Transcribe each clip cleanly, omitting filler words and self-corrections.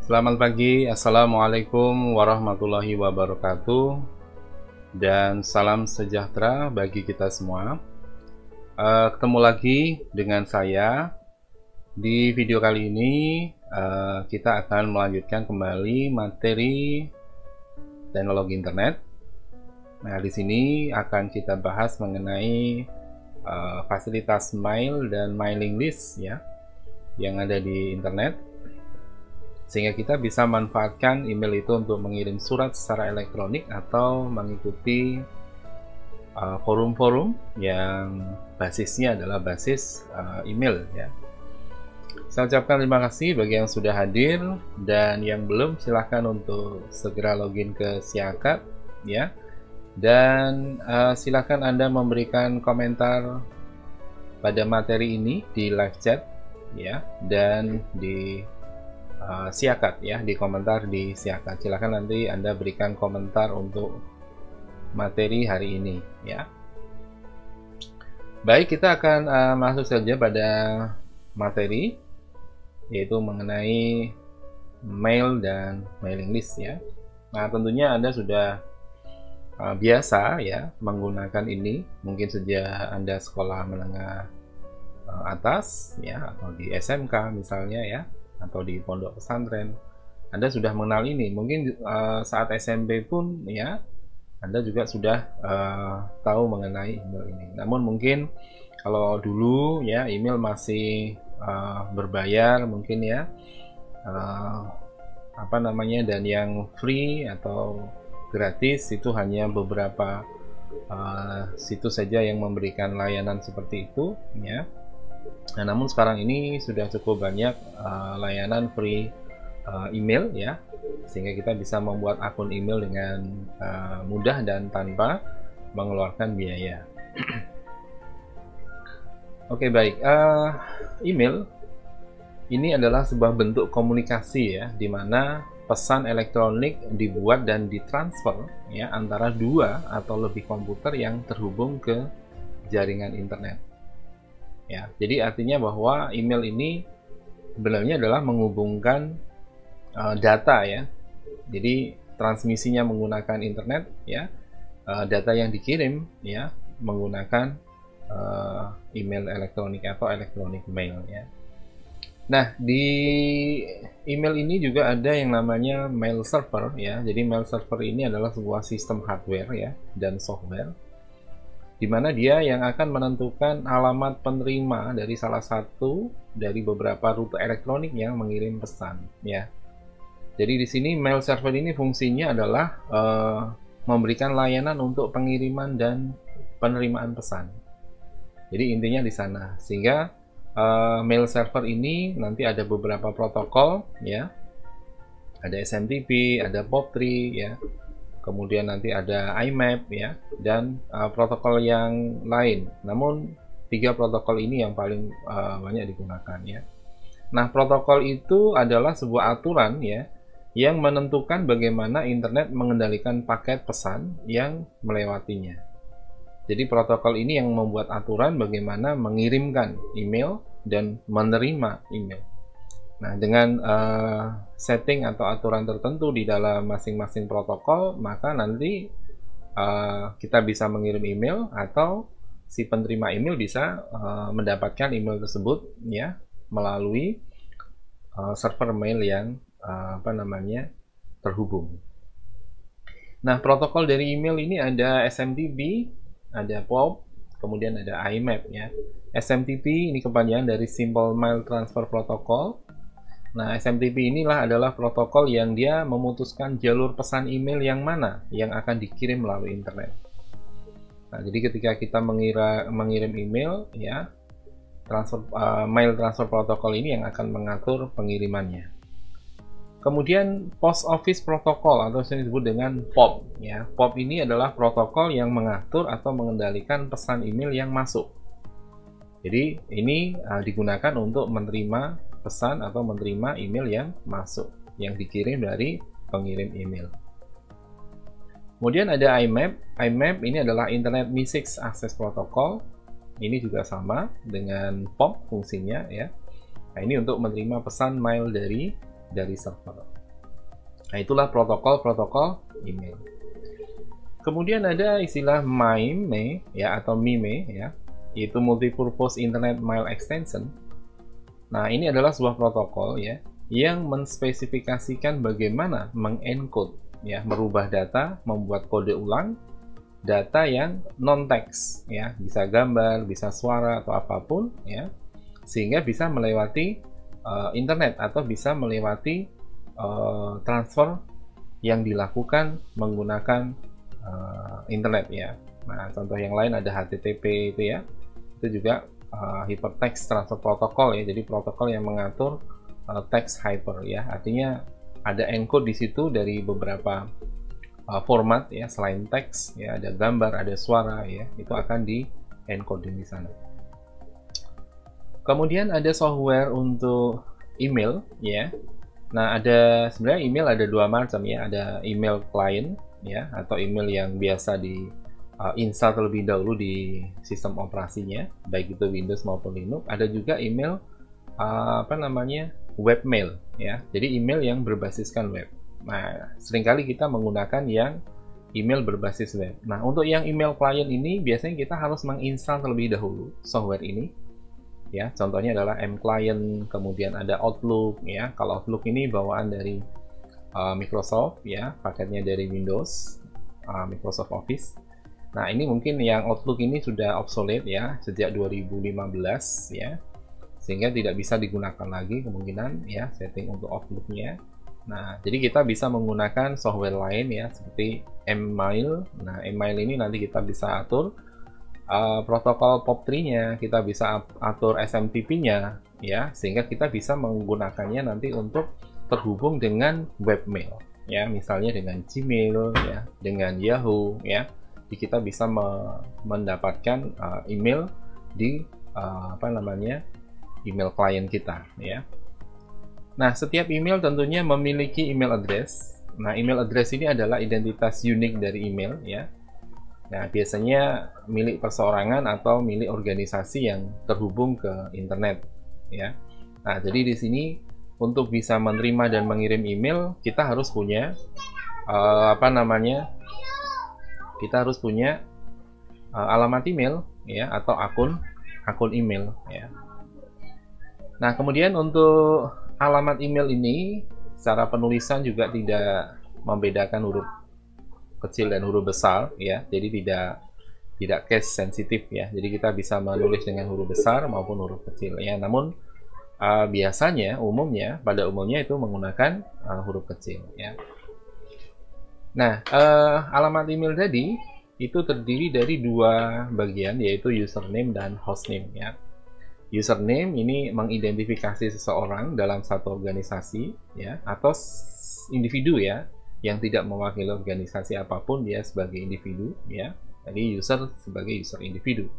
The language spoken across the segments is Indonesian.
Selamat pagi, Assalamualaikum warahmatullahi wabarakatuh, dan salam sejahtera bagi kita semua. Ketemu lagi dengan saya. Di video kali ini kita akan melanjutkan kembali materi teknologi internet. Nah, di sini akan kita bahas mengenai fasilitas mail dan mailing list ya yang ada di internet, sehingga kita bisa manfaatkan email itu untuk mengirim surat secara elektronik atau mengikuti forum-forum yang basisnya adalah basis email ya. Saya ucapkan terima kasih bagi yang sudah hadir, dan yang belum silahkan untuk segera login ke Siakat ya, dan silahkan Anda memberikan komentar pada materi ini di live chat ya, dan di Siakat ya, di komentar di Siakat. Silahkan nanti Anda berikan komentar untuk materi hari ini ya. Baik, kita akan masuk saja pada materi, yaitu mengenai mail dan mailing list ya. Nah, tentunya Anda sudah biasa ya menggunakan ini, mungkin sejak Anda sekolah menengah atas ya, atau di SMK misalnya ya, atau di pondok pesantren Anda sudah mengenal ini. Mungkin saat SMP pun ya Anda juga sudah tahu mengenai email ini. Namun mungkin kalau dulu ya email masih berbayar mungkin ya, dan yang free atau gratis itu hanya beberapa situs saja yang memberikan layanan seperti itu ya. Nah, namun sekarang ini sudah cukup banyak layanan free email ya, sehingga kita bisa membuat akun email dengan mudah dan tanpa mengeluarkan biaya. Oke, baik. Email ini adalah sebuah bentuk komunikasi ya, di mana pesan elektronik dibuat dan ditransfer ya antara dua atau lebih komputer yang terhubung ke jaringan internet. Ya, jadi artinya bahwa email ini sebenarnya adalah menghubungkan data ya. Jadi transmisinya menggunakan internet ya, data yang dikirim ya menggunakan email elektronik atau elektronik mail ya. Nah, di email ini juga ada yang namanya mail server ya. Jadi mail server ini adalah sebuah sistem hardware ya dan software, di mana dia yang akan menentukan alamat penerima dari salah satu dari beberapa rute elektronik yang mengirim pesan ya. Jadi di sini mail server ini fungsinya adalah memberikan layanan untuk pengiriman dan penerimaan pesan. Jadi intinya di sana, sehingga mail server ini nanti ada beberapa protokol ya. Ada SMTP, ada POP3 ya. Kemudian nanti ada IMAP ya, dan protokol yang lain. Namun 3 protokol ini yang paling banyak digunakan ya. Nah, protokol itu adalah sebuah aturan ya yang menentukan bagaimana internet mengendalikan paket pesan yang melewatinya. Jadi protokol ini yang membuat aturan bagaimana mengirimkan email dan menerima email. Nah, dengan setting atau aturan tertentu di dalam masing-masing protokol, maka nanti kita bisa mengirim email atau si penerima email bisa mendapatkan email tersebut ya melalui server mail yang terhubung. Nah, protokol dari email ini ada SMTP, ada POP, kemudian ada IMAP ya. SMTP ini kepanjangan dari Simple Mail Transfer Protocol. Nah, SMTP inilah adalah protokol yang dia memutuskan jalur pesan email yang mana yang akan dikirim melalui internet. Nah, jadi ketika kita mengirim email ya, mail transfer protokol ini yang akan mengatur pengirimannya. Kemudian Post Office Protocol atau yang disebut dengan POP ya. POP ini adalah protokol yang mengatur atau mengendalikan pesan email yang masuk. Jadi ini digunakan untuk menerima pesan atau menerima email yang masuk, yang dikirim dari pengirim email. Kemudian ada IMAP. IMAP ini adalah Internet Message Access Protocol. Ini juga sama dengan POP fungsinya ya. Nah, ini untuk menerima pesan mail dari server. Nah, itulah protokol-protokol email. Kemudian ada istilah MIME ya, atau MIME ya, yaitu Multipurpose Internet Mail Extension. Nah, ini adalah sebuah protokol ya yang menspesifikasikan bagaimana mengencode ya, merubah data, membuat kode ulang data yang non teks ya, bisa gambar, bisa suara atau apapun ya, sehingga bisa melewati internet atau bisa melewati transfer yang dilakukan menggunakan internet ya. Nah, contoh yang lain ada HTTP itu ya, itu juga Hypertext Transfer Protocol ya, jadi protokol yang mengatur text hyper ya, artinya ada encode di situ dari beberapa format ya, selain teks ya, ada gambar, ada suara ya, itu akan di encoding di sana. Kemudian ada software untuk email ya. Nah, ada sebenarnya email ada dua macam ya, ada email client ya, atau email yang biasa di install terlebih dahulu di sistem operasinya, baik itu Windows maupun Linux. Ada juga email webmail ya, jadi email yang berbasiskan web. Nah, seringkali kita menggunakan yang email berbasis web. Nah, untuk yang email client ini biasanya kita harus menginstal terlebih dahulu software ini ya. Contohnya adalah mClient, kemudian ada Outlook ya. Kalau Outlook ini bawaan dari Microsoft ya, paketnya dari Windows, Microsoft Office. Nah, ini mungkin yang Outlook ini sudah obsolete ya sejak 2015 ya, sehingga tidak bisa digunakan lagi kemungkinan ya setting untuk Outlook-nya. Nah, jadi kita bisa menggunakan software lain ya, seperti mMail. Nah, mMail ini nanti kita bisa atur protokol POP3-nya, kita bisa atur SMTP-nya ya, sehingga kita bisa menggunakannya nanti untuk terhubung dengan webmail ya, misalnya dengan Gmail ya, dengan Yahoo ya. Jadi kita bisa mendapatkan email di email klien kita ya. Nah, setiap email tentunya memiliki email address. Nah, email address ini adalah identitas unik dari email ya. Nah, biasanya milik perseorangan atau milik organisasi yang terhubung ke internet ya. Nah, jadi di sini untuk bisa menerima dan mengirim email kita harus punya kita harus punya alamat email ya, atau akun email ya. Nah, kemudian untuk alamat email ini secara penulisan juga tidak membedakan huruf kecil dan huruf besar ya, jadi tidak case sensitif ya, jadi kita bisa menulis dengan huruf besar maupun huruf kecil ya. Namun pada umumnya itu menggunakan huruf kecil ya. Nah, alamat email tadi itu terdiri dari dua bagian, yaitu username dan hostname ya. Username ini mengidentifikasi seseorang dalam satu organisasi ya, atau individu ya, yang tidak mewakili organisasi apapun, dia sebagai individu ya. Jadi user sebagai user individu.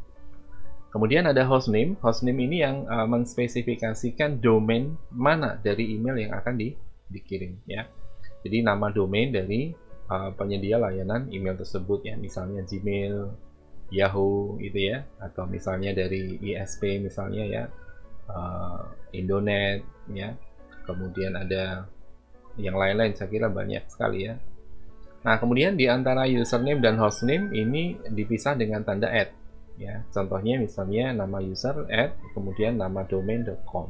Kemudian ada hostname. Hostname ini yang menspesifikasikan domain mana dari email yang akan dikirim ya. Jadi nama domain dari penyedia layanan email tersebut ya, misalnya Gmail, Yahoo gitu ya, atau misalnya dari ISP misalnya ya, Indonet ya. Kemudian ada yang lain-lain, saya kira banyak sekali ya. Nah, kemudian di antara username dan hostname ini dipisah dengan tanda @ ya. Contohnya misalnya nama user kemudian nama domain.com,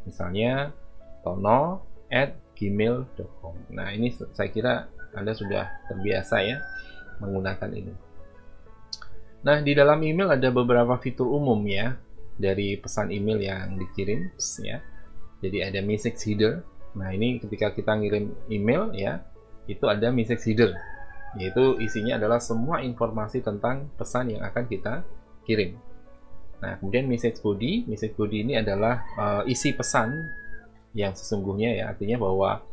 misalnya tono@gmail.com. Nah, ini saya kira Anda sudah terbiasa ya menggunakan ini. Nah, di dalam email ada beberapa fitur umum ya dari pesan email yang dikirim ya. Jadi ada message header. Nah, ini ketika kita ngirim email ya, itu ada message header, yaitu isinya adalah semua informasi tentang pesan yang akan kita kirim. Nah, kemudian message body ini adalah isi pesan yang sesungguhnya ya, artinya bahwa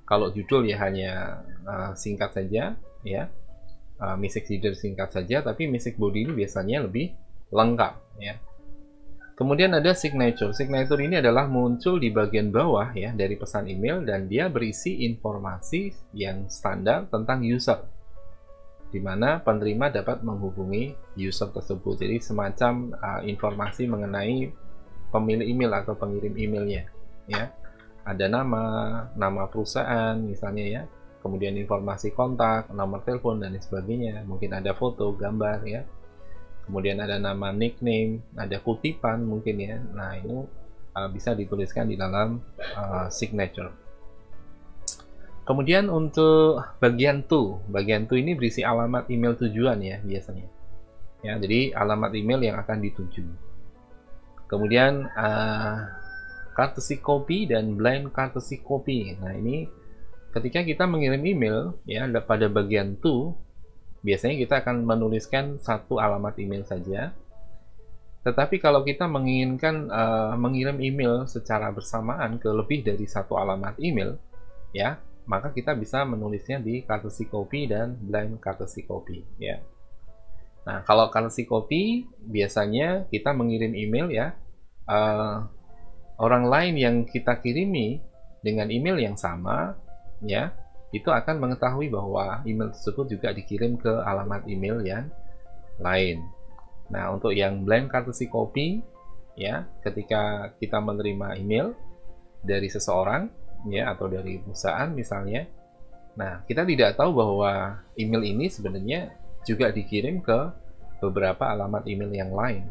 kalau judul ya hanya singkat saja ya, message header singkat saja, tapi message body ini biasanya lebih lengkap ya. Kemudian ada signature. Signature ini adalah muncul di bagian bawah ya dari pesan email, dan dia berisi informasi yang standar tentang user, di mana penerima dapat menghubungi user tersebut. Jadi semacam informasi mengenai pemilik email atau pengirim emailnya ya. ada nama perusahaan misalnya ya, kemudian informasi kontak, nomor telepon dan sebagainya, mungkin ada foto, gambar ya, kemudian ada nama, nickname, ada kutipan mungkin ya. Nah itu bisa dituliskan di dalam signature. Kemudian untuk bagian to ini berisi alamat email tujuan ya biasanya ya, jadi alamat email yang akan dituju. Kemudian courtesy copy dan blind courtesy copy. Nah ini ketika kita mengirim email ya, pada bagian to biasanya kita akan menuliskan satu alamat email saja. Tetapi kalau kita menginginkan mengirim email secara bersamaan ke lebih dari satu alamat email ya, maka kita bisa menulisnya di courtesy copy dan blind courtesy copy ya. Nah, kalau courtesy copy biasanya kita mengirim email ya, orang lain yang kita kirimi dengan email yang sama ya, itu akan mengetahui bahwa email tersebut juga dikirim ke alamat email yang lain. Nah, untuk yang blind courtesy copy ya, ketika kita menerima email dari seseorang ya, atau dari perusahaan misalnya, nah kita tidak tahu bahwa email ini sebenarnya juga dikirim ke beberapa alamat email yang lain.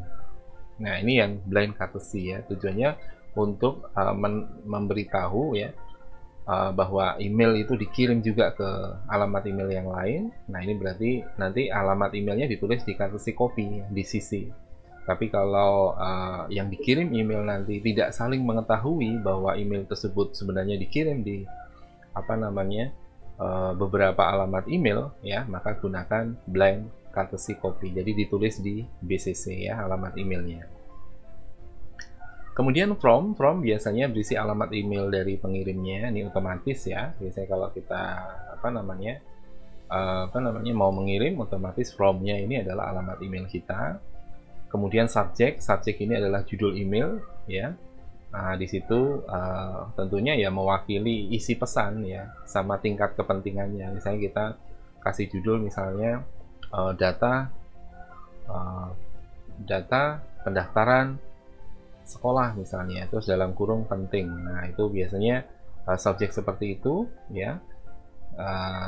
Nah ini yang blind courtesy ya, tujuannya untuk memberitahu ya bahwa email itu dikirim juga ke alamat email yang lain. Nah ini berarti nanti alamat emailnya ditulis di courtesy copy di sisi. Tapi kalau yang dikirim email nanti tidak saling mengetahui bahwa email tersebut sebenarnya dikirim di beberapa alamat email ya, maka gunakan blind courtesy copy. Jadi ditulis di BCC ya alamat emailnya. Kemudian from biasanya berisi alamat email dari pengirimnya. Ini otomatis ya. Biasanya kalau kita mau mengirim, otomatis from-nya ini adalah alamat email kita. Kemudian subject ini adalah judul email ya. Nah, di situ tentunya ya mewakili isi pesan ya, sama tingkat kepentingannya. Misalnya kita kasih judul misalnya data pendaftaran sekolah misalnya, terus dalam kurung penting. Nah itu biasanya subjek seperti itu ya,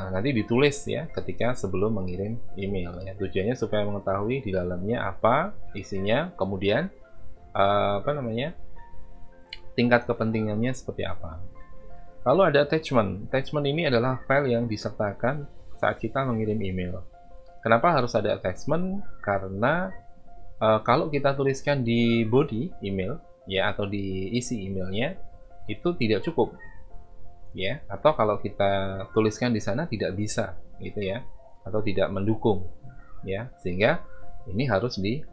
nanti ditulis ya ketika sebelum mengirim email ya. Tujuannya supaya mengetahui di dalamnya apa isinya, kemudian tingkat kepentingannya seperti apa. Lalu ada attachment ini adalah file yang disertakan saat kita mengirim email. Kenapa harus ada attachment? Karena kalau kita tuliskan di body email ya, atau di isi emailnya itu tidak cukup ya, atau kalau kita tuliskan di sana tidak bisa gitu ya, atau tidak mendukung ya, sehingga ini harus di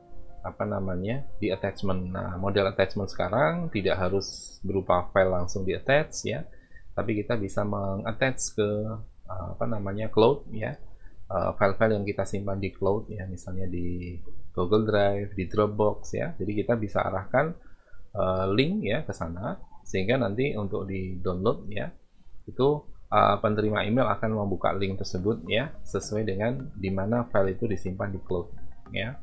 di attachment. Nah, model attachment sekarang tidak harus berupa file langsung di attach ya, tapi kita bisa mengattach ke cloud ya, file-file yang kita simpan di cloud ya, misalnya di Google Drive, di Dropbox ya. Jadi kita bisa arahkan link ya ke sana, sehingga nanti untuk di download ya, itu penerima email akan membuka link tersebut ya, sesuai dengan di mana file itu disimpan di cloud ya.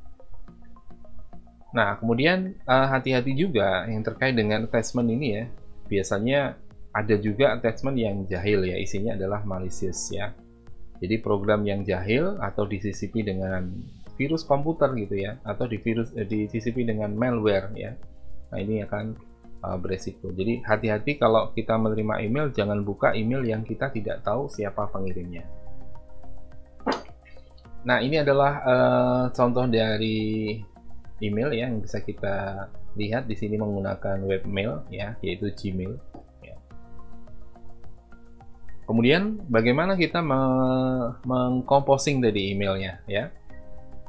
Nah, kemudian hati-hati juga yang terkait dengan attachment ini ya. Biasanya ada juga attachment yang jahil ya, isinya adalah malicious ya. Jadi program yang jahil atau disisipi dengan virus komputer gitu ya, atau disisipi dengan malware ya. Nah, ini akan beresiko. Jadi hati-hati kalau kita menerima email, jangan buka email yang kita tidak tahu siapa pengirimnya. Nah, ini adalah contoh dari email ya, yang bisa kita lihat di sini menggunakan webmail ya, yaitu Gmail. Kemudian bagaimana kita mengcomposing dari emailnya ya.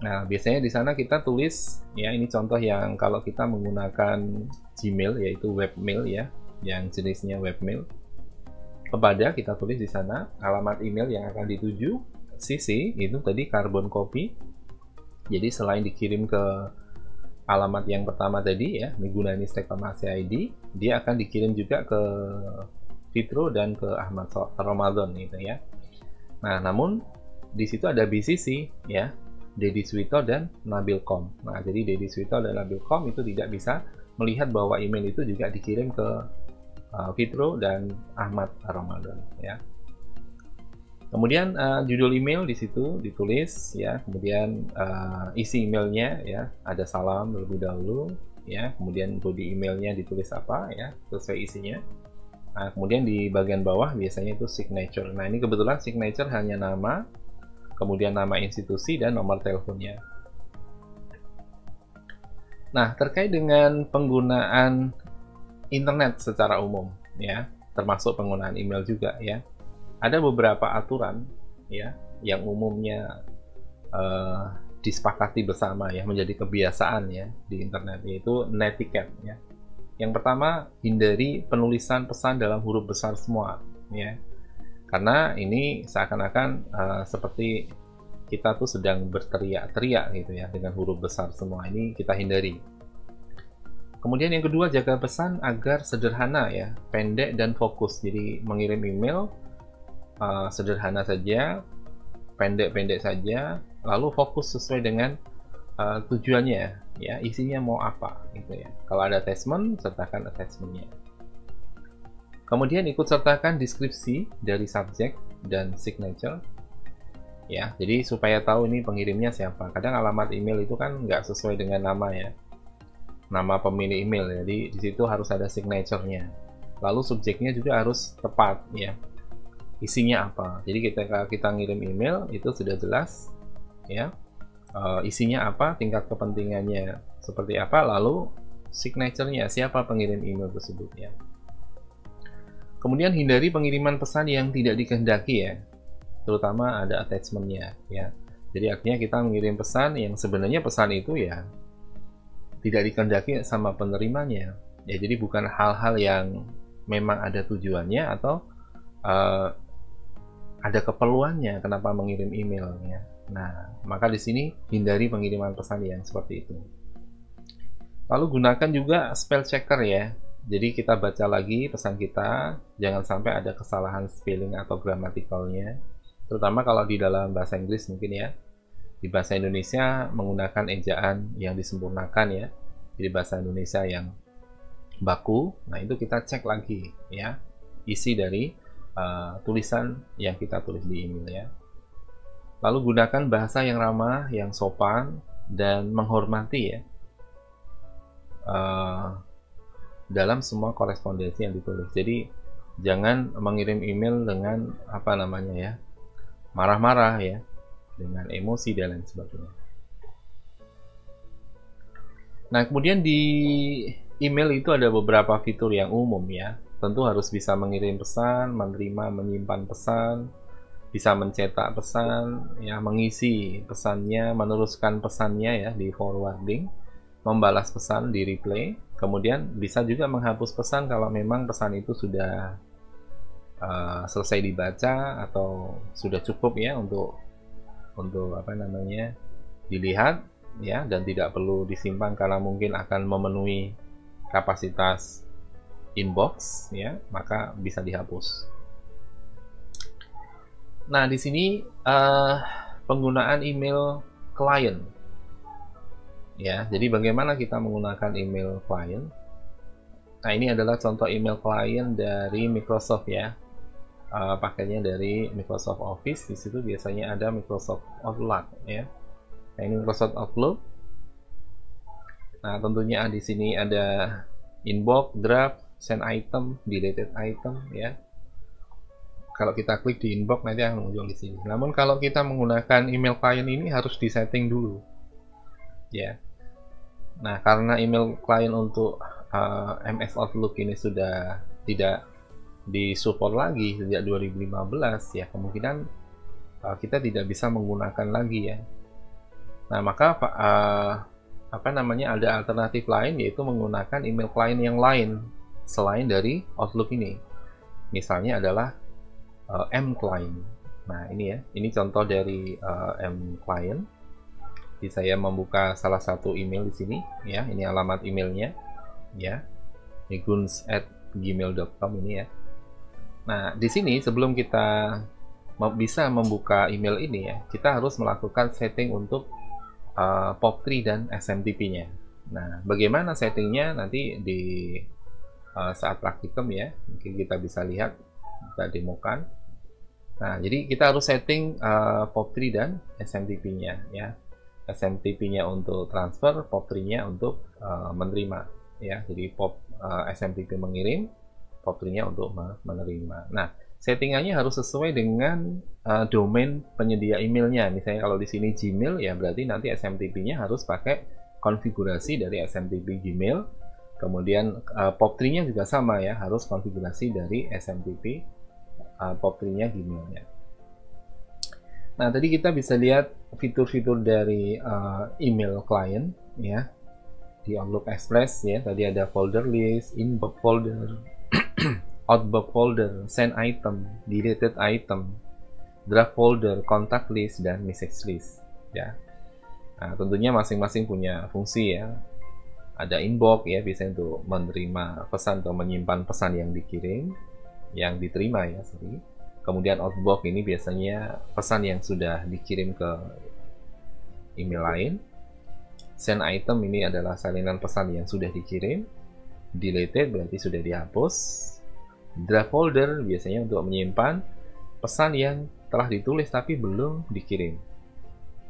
Nah, biasanya di sana kita tulis ya, ini contoh yang kalau kita menggunakan Gmail yaitu webmail ya, yang jenisnya webmail. Kepada kita tulis di sana alamat email yang akan dituju, CC itu tadi carbon copy. Jadi selain dikirim ke alamat yang pertama tadi ya, Migunaini Farmasi ID, dia akan dikirim juga ke Fitro dan ke Ahmad Ramadan gitu ya. Nah, namun di situ ada BCC ya, Dedi Suwito dan Nabilcom. Nah, jadi Dedi Suwito dan Nabilcom itu tidak bisa melihat bahwa email itu juga dikirim ke Fitro dan Ahmad Ramadan ya. Kemudian judul email di situ ditulis ya, kemudian isi emailnya ya, ada salam terlebih dahulu ya, kemudian body emailnya ditulis apa ya, sesuai isinya. Nah, kemudian di bagian bawah biasanya itu signature. Nah, ini kebetulan signature hanya nama, kemudian nama institusi dan nomor teleponnya. Nah, terkait dengan penggunaan internet secara umum ya, termasuk penggunaan email juga ya. Ada beberapa aturan ya yang umumnya disepakati bersama ya, menjadi kebiasaan ya di internet, yaitu netiquette ya. Yang pertama, hindari penulisan pesan dalam huruf besar semua ya. Karena ini seakan-akan seperti kita tuh sedang berteriak-teriak gitu ya dengan huruf besar semua. Ini kita hindari. Kemudian yang kedua, jaga pesan agar sederhana ya, pendek dan fokus. Jadi mengirim email sederhana saja, pendek-pendek saja, lalu fokus sesuai dengan tujuannya ya, isinya mau apa gitu ya. Kalau ada attachment, sertakan attachmentnya. Kemudian ikut sertakan deskripsi dari subjek dan signature ya, jadi supaya tahu ini pengirimnya siapa. Kadang alamat email itu kan nggak sesuai dengan nama ya, nama pemilik email, jadi di situ harus ada signature-nya. Lalu subjeknya juga harus tepat ya, isinya apa. Jadi kita ngirim email itu sudah jelas ya, isinya apa, tingkat kepentingannya seperti apa, lalu signature-nya, siapa pengirim email tersebut ya. Kemudian hindari pengiriman pesan yang tidak dikehendaki ya, terutama ada attachment-nya ya. Jadi artinya kita mengirim pesan yang sebenarnya pesan itu ya tidak dikehendaki sama penerimanya ya, jadi bukan hal-hal yang memang ada tujuannya atau ada keperluannya kenapa mengirim emailnya. Nah, maka di sini hindari pengiriman pesan yang seperti itu. Lalu gunakan juga spell checker ya. Jadi kita baca lagi pesan kita, jangan sampai ada kesalahan spelling atau gramatikalnya. Terutama kalau di dalam bahasa Inggris mungkin ya. Di bahasa Indonesia menggunakan ejaan yang disempurnakan ya. Jadi bahasa Indonesia yang baku, nah itu kita cek lagi ya, isi dari tulisan yang kita tulis di email ya. Lalu gunakan bahasa yang ramah, yang sopan, dan menghormati ya dalam semua korespondensi yang ditulis. Jadi jangan mengirim email dengan apa namanya ya, marah-marah ya, dengan emosi dan lain sebagainya. Nah, kemudian di email itu ada beberapa fitur yang umum ya. Tentu harus bisa mengirim pesan, menerima, menyimpan pesan, bisa mencetak pesan, ya, mengisi pesannya, meneruskan pesannya ya di forwarding, membalas pesan di replay, kemudian bisa juga menghapus pesan kalau memang pesan itu sudah selesai dibaca atau sudah cukup ya untuk apa namanya dilihat ya, dan tidak perlu disimpan karena mungkin akan memenuhi kapasitas inbox ya, maka bisa dihapus. Nah, di sini penggunaan email klien ya. Jadi bagaimana kita menggunakan email klien? Nah, ini adalah contoh email klien dari Microsoft ya. Pakainya dari Microsoft Office. Di situ biasanya ada Microsoft Outlook ya. Nah, ini Microsoft Outlook. Nah, tentunya di sini ada inbox, draft, send item, deleted item ya. Kalau kita klik di inbox nanti akan muncul di sini. Namun kalau kita menggunakan email klien ini harus disetting dulu ya. Nah, karena email klien untuk MS Outlook ini sudah tidak disupport lagi sejak 2015 ya, kemungkinan kita tidak bisa menggunakan lagi ya. Nah, maka apa namanya, ada alternatif lain, yaitu menggunakan email klien yang lain selain dari Outlook ini. Misalnya adalah M-Client. Nah, ini ya, ini contoh dari M-Client. Jadi saya membuka salah satu email di sini ya, ini alamat emailnya ya, guns@gmail.com ini ya. Nah, di sini sebelum kita bisa membuka email ini ya, kita harus melakukan setting untuk POP3 dan SMTP-nya. Nah, bagaimana settingnya nanti di saat praktikum ya. Mungkin kita bisa lihat, kita demokan. Nah, jadi kita harus setting POP3 dan SMTP-nya ya. SMTP-nya untuk transfer, POP3-nya untuk menerima ya. Jadi SMTP mengirim, POP3-nya untuk menerima. Nah, settingannya harus sesuai dengan domain penyedia emailnya. Misalnya kalau di sini Gmail ya, berarti nanti SMTP-nya harus pakai konfigurasi dari SMTP Gmail. Kemudian POP3-nya juga sama ya, harus konfigurasi dari SMTP POP3-nya Gmail-nya. Nah, tadi kita bisa lihat fitur-fitur dari email client ya di Outlook Express ya. Tadi ada folder list, inbox folder, outbox folder, send item, deleted item, draft folder, contact list, dan message list ya. Nah, tentunya masing-masing punya fungsi ya. Ada inbox ya, biasanya untuk menerima pesan atau menyimpan pesan yang dikirim, yang diterima ya, sorry. Kemudian outbox ini biasanya pesan yang sudah dikirim ke email lain. Send item ini adalah salinan pesan yang sudah dikirim. Deleted berarti sudah dihapus. Draft folder biasanya untuk menyimpan pesan yang telah ditulis tapi belum dikirim.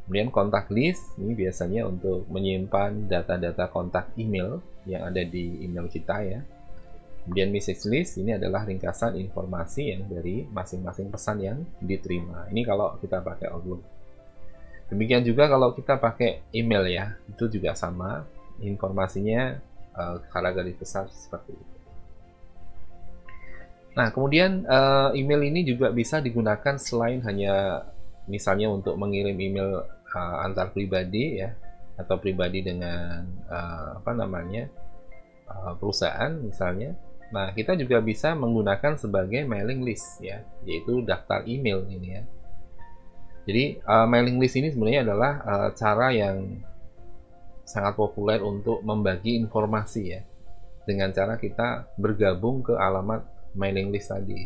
Kemudian contact list ini biasanya untuk menyimpan data-data kontak email yang ada di email kita ya. Kemudian message list ini adalah ringkasan informasi yang dari masing-masing pesan yang diterima. Ini kalau kita pakai Outlook. Demikian juga kalau kita pakai email ya, itu juga sama. Informasinya secara garis besar seperti itu. Nah, kemudian email ini juga bisa digunakan selain hanya misalnya untuk mengirim email antar pribadi ya, atau pribadi dengan perusahaan misalnya. Nah, kita juga bisa menggunakan sebagai mailing list ya, yaitu daftar email ini ya. Jadi mailing list ini sebenarnya adalah cara yang sangat populer untuk membagi informasi ya, dengan cara kita bergabung ke alamat mailing list tadi.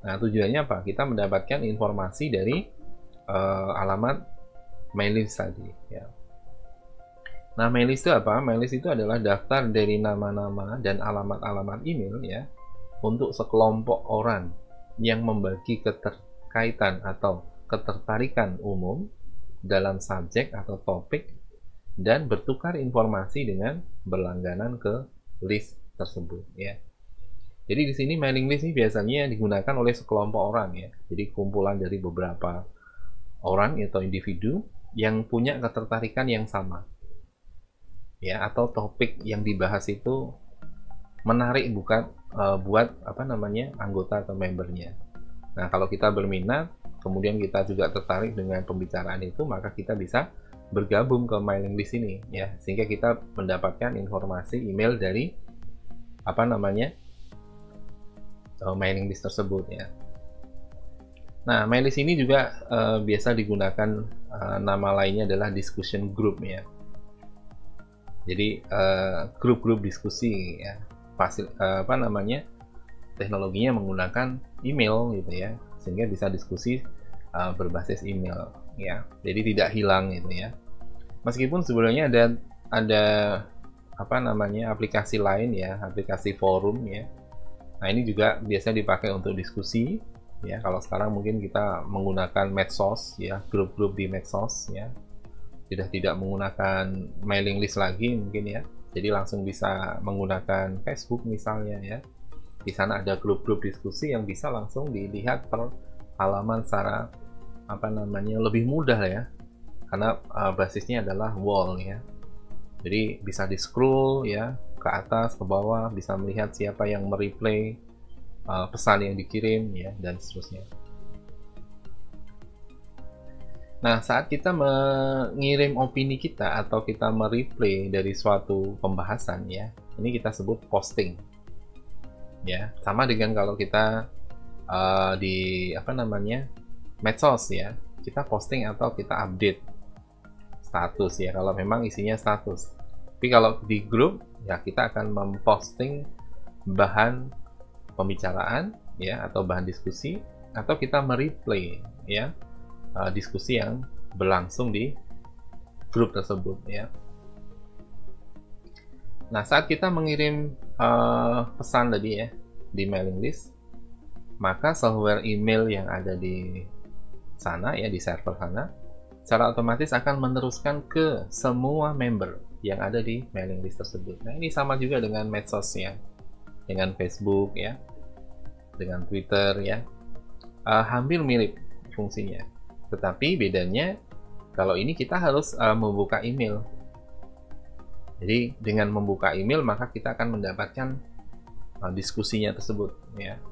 Nah, tujuannya apa? Kita mendapatkan informasi dari alamat mailing list tadi ya. Nah, mail list itu apa? Mail list itu adalah daftar dari nama-nama dan alamat-alamat email ya untuk sekelompok orang yang membagi keterkaitan atau ketertarikan umum dalam subjek atau topik dan bertukar informasi dengan berlangganan ke list tersebut ya. Jadi di sini mailing list ini biasanya digunakan oleh sekelompok orang ya. Jadi kumpulan dari beberapa orang atau individu yang punya ketertarikan yang sama. Ya, atau topik yang dibahas itu menarik buat anggota atau membernya. Nah, kalau kita berminat, kemudian kita juga tertarik dengan pembicaraan itu, maka kita bisa bergabung ke mailing list ini ya, sehingga kita mendapatkan informasi email dari mailing list tersebut ya. Nah, mailing list ini juga biasa digunakan nama lainnya adalah discussion group ya. Jadi grup-grup diskusi ya, teknologinya menggunakan email gitu ya, sehingga bisa diskusi berbasis email ya. Jadi tidak hilang gitu ya. Meskipun sebenarnya ada aplikasi lain ya, aplikasi forum ya. Nah, ini juga biasa dipakai untuk diskusi ya. Kalau sekarang mungkin kita menggunakan medsos ya, grup-grup di medsos ya. Tidak menggunakan mailing list lagi mungkin ya, jadi langsung bisa menggunakan Facebook misalnya ya. Di sana ada grup-grup diskusi yang bisa langsung dilihat per halaman secara lebih mudah ya, karena basisnya adalah wall ya. Jadi bisa di scroll ya, ke atas ke bawah, bisa melihat siapa yang mereplay pesan yang dikirim ya, dan seterusnya. Nah, saat kita mengirim opini kita atau kita mereplay dari suatu pembahasan ya, ini kita sebut posting. Ya, sama dengan kalau kita di medsos ya, kita posting atau kita update status ya, kalau memang isinya status. Tapi kalau di grup ya, kita akan memposting bahan pembicaraan ya, atau bahan diskusi, atau kita mereplay ya, diskusi yang berlangsung di grup tersebut ya. Nah, saat kita mengirim pesan tadi ya di mailing list, maka software email yang ada di sana ya, di server sana, secara otomatis akan meneruskan ke semua member yang ada di mailing list tersebut. Nah, ini sama juga dengan medsos ya, dengan Facebook ya, dengan Twitter ya, hampir mirip fungsinya. Tetapi bedanya kalau ini kita harus membuka email. Jadi dengan membuka email maka kita akan mendapatkan diskusinya tersebut ya.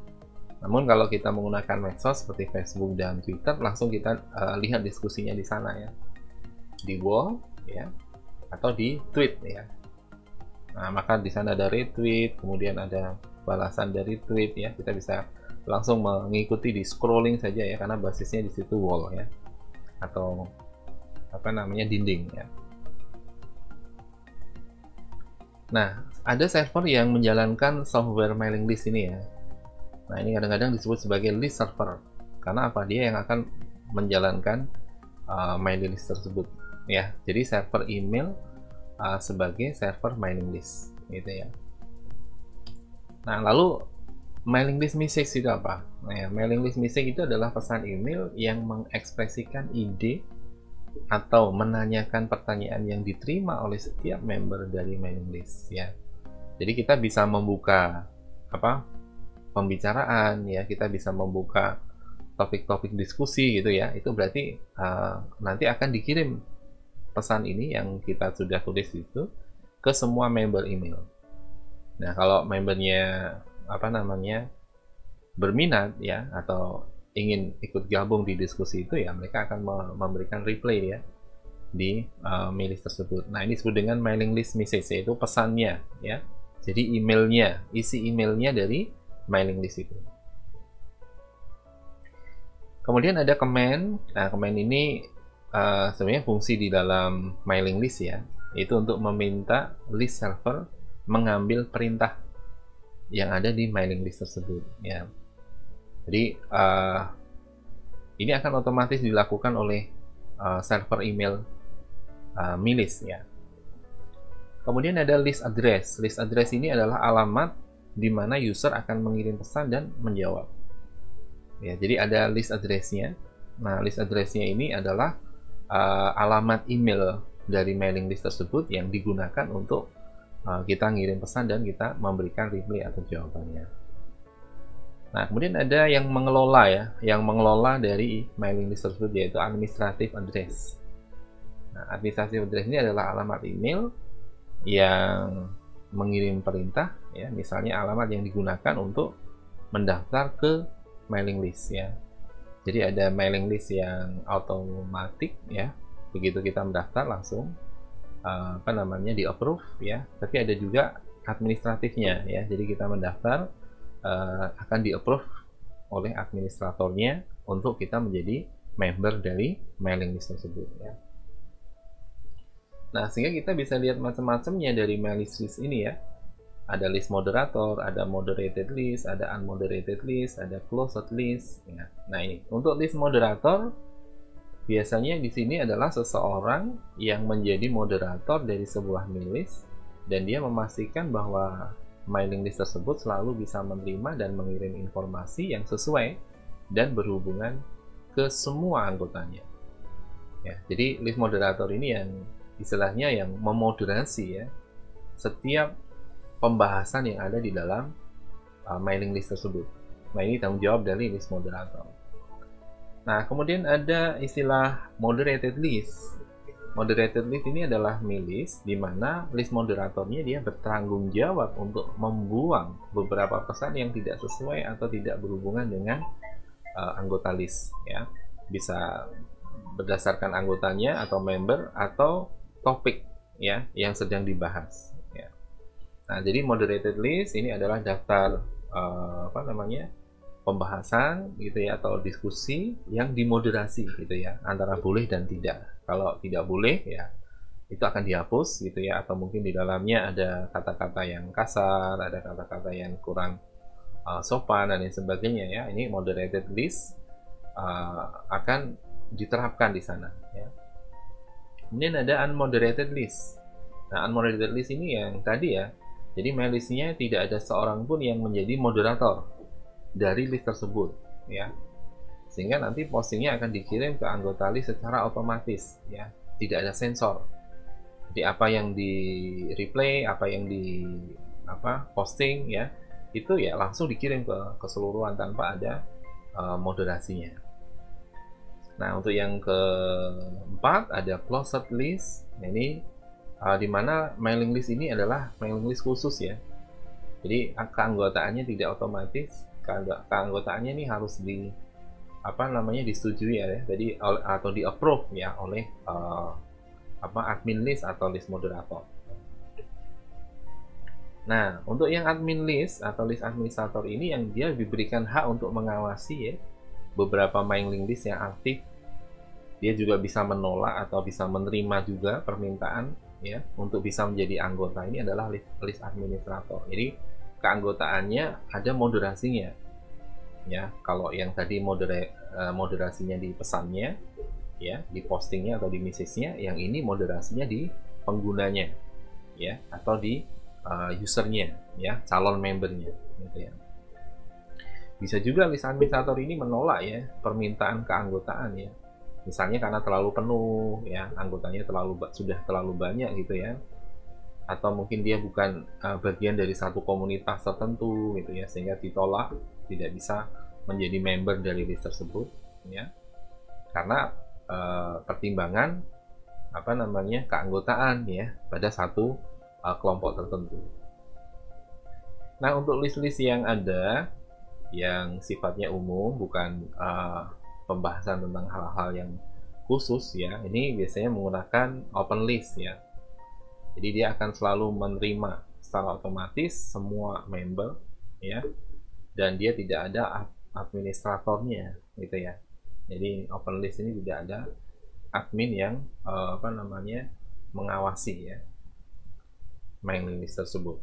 Namun kalau kita menggunakan medsos seperti Facebook dan Twitter, langsung kita lihat diskusinya di sana ya, di wall ya, atau di tweet ya. Nah, maka di sana ada retweet, kemudian ada balasan dari tweet ya. Kita bisa langsung mengikuti di scrolling saja ya, karena basisnya di situ wall ya, atau apa namanya, dinding ya. Nah, ada server yang menjalankan software mailing list ini ya. Nah, ini kadang-kadang disebut sebagai list server. Karena apa? Dia yang akan menjalankan mailing list tersebut ya. Jadi server email sebagai server mailing list gitu ya. Nah, lalu mailing list message itu apa? Nah, ya, mailing list message itu adalah pesan email yang mengekspresikan ide atau menanyakan pertanyaan yang diterima oleh setiap member dari mailing list ya. Jadi kita bisa membuka pembicaraan ya, kita bisa membuka topik-topik diskusi gitu ya. Itu berarti nanti akan dikirim pesan ini yang kita sudah tulis itu ke semua member email. Nah, kalau membernya berminat ya, atau ingin ikut gabung di diskusi itu ya, mereka akan memberikan reply ya di mail list tersebut. Nah, ini disebut dengan mailing list message, yaitu pesannya ya. Jadi emailnya, isi emailnya dari mailing list itu. Kemudian ada command. Nah, command ini sebenarnya fungsi di dalam mailing list ya, itu untuk meminta list server mengambil perintah yang ada di mailing list tersebut ya. Jadi ini akan otomatis dilakukan oleh server email milis ya. Kemudian ada list address. List address ini adalah alamat di mana user akan mengirim pesan dan menjawab. Ya, jadi ada list address-nya. Nah, list address-nya ini adalah alamat email dari mailing list tersebut yang digunakan untuk kita ngirim pesan dan kita memberikan reply atau jawabannya. Nah, kemudian ada yang mengelola ya, yang mengelola dari mailing list tersebut, yaitu administrative address. Nah, administrative address ini adalah alamat email yang mengirim perintah ya, misalnya alamat yang digunakan untuk mendaftar ke mailing list ya. Jadi ada mailing list yang otomatis ya, begitu kita mendaftar langsung di approve ya. Tapi ada juga administratifnya ya, jadi kita mendaftar akan di approve oleh administratornya untuk kita menjadi member dari mailing list tersebut ya. Nah, sehingga kita bisa lihat macam-macamnya dari mailing list ini ya. Ada list moderator, ada moderated list, ada unmoderated list, ada closed list ya. Nah, ini untuk list moderator biasanya di sini adalah seseorang yang menjadi moderator dari sebuah mail list dan dia memastikan bahwa mailing list tersebut selalu bisa menerima dan mengirim informasi yang sesuai dan berhubungan ke semua anggotanya. Ya, jadi list moderator ini yang istilahnya yang memoderasi ya setiap pembahasan yang ada di dalam mailing list tersebut. Nah, ini tanggung jawab dari list moderator. Nah, kemudian ada istilah moderated list. Moderated list ini adalah mail list di mana list moderatornya dia bertanggung jawab untuk membuang beberapa pesan yang tidak sesuai atau tidak berhubungan dengan anggota list ya. Bisa berdasarkan anggotanya atau member atau topik ya yang sedang dibahas ya. Nah, jadi moderated list ini adalah daftar pembahasan gitu ya, atau diskusi yang dimoderasi gitu ya, antara boleh dan tidak. Kalau tidak boleh ya itu akan dihapus gitu ya, atau mungkin di dalamnya ada kata-kata yang kasar, ada kata-kata yang kurang sopan dan lain sebagainya ya. Ini moderated list akan diterapkan di sana ya. Kemudian ada unmoderated list. Nah, unmoderated list ini yang tadi ya, Jadi mail listnya tidak ada seorang pun yang menjadi moderator dari list tersebut, ya. Sehingga nanti postingnya akan dikirim ke anggota list secara otomatis, ya. Tidak ada sensor. Jadi apa yang di replay, apa yang di posting, ya, itu ya langsung dikirim ke keseluruhan tanpa ada moderasinya. Nah, untuk yang keempat ada closed list. Nah, ini di mana mailing list ini adalah mailing list khusus, ya. Jadi keanggotaannya tidak otomatis, keanggotaannya ini harus disetujui, ya. Jadi atau di approve, ya, oleh admin list atau list moderator. Nah, untuk yang admin list atau list administrator ini yang dia diberikan hak untuk mengawasi, ya, beberapa mailing list yang aktif. Dia juga bisa menolak atau bisa menerima juga permintaan, ya, untuk bisa menjadi anggota. Ini adalah list administrator. Jadi keanggotaannya ada moderasinya, ya. Kalau yang tadi moderasinya di pesannya, ya, di postingnya atau di message-nya, yang ini moderasinya di penggunanya, ya, atau di usernya, ya, calon membernya, gitu ya. Bisa juga list administrator ini menolak, ya, permintaan keanggotaan, ya. Misalnya karena terlalu penuh, ya, anggotanya sudah terlalu banyak, gitu ya, atau mungkin dia bukan bagian dari satu komunitas tertentu, gitu ya, sehingga ditolak, tidak bisa menjadi member dari list tersebut, ya, karena pertimbangan keanggotaan, ya, pada satu kelompok tertentu. Nah, untuk list-list yang ada yang sifatnya umum, bukan pembahasan tentang hal-hal yang khusus, ya, ini biasanya menggunakan open list, ya. Jadi dia akan selalu menerima secara otomatis semua member, ya, dan dia tidak ada administratornya, gitu ya. Jadi open list ini tidak ada admin yang mengawasi, ya, mailing list tersebut.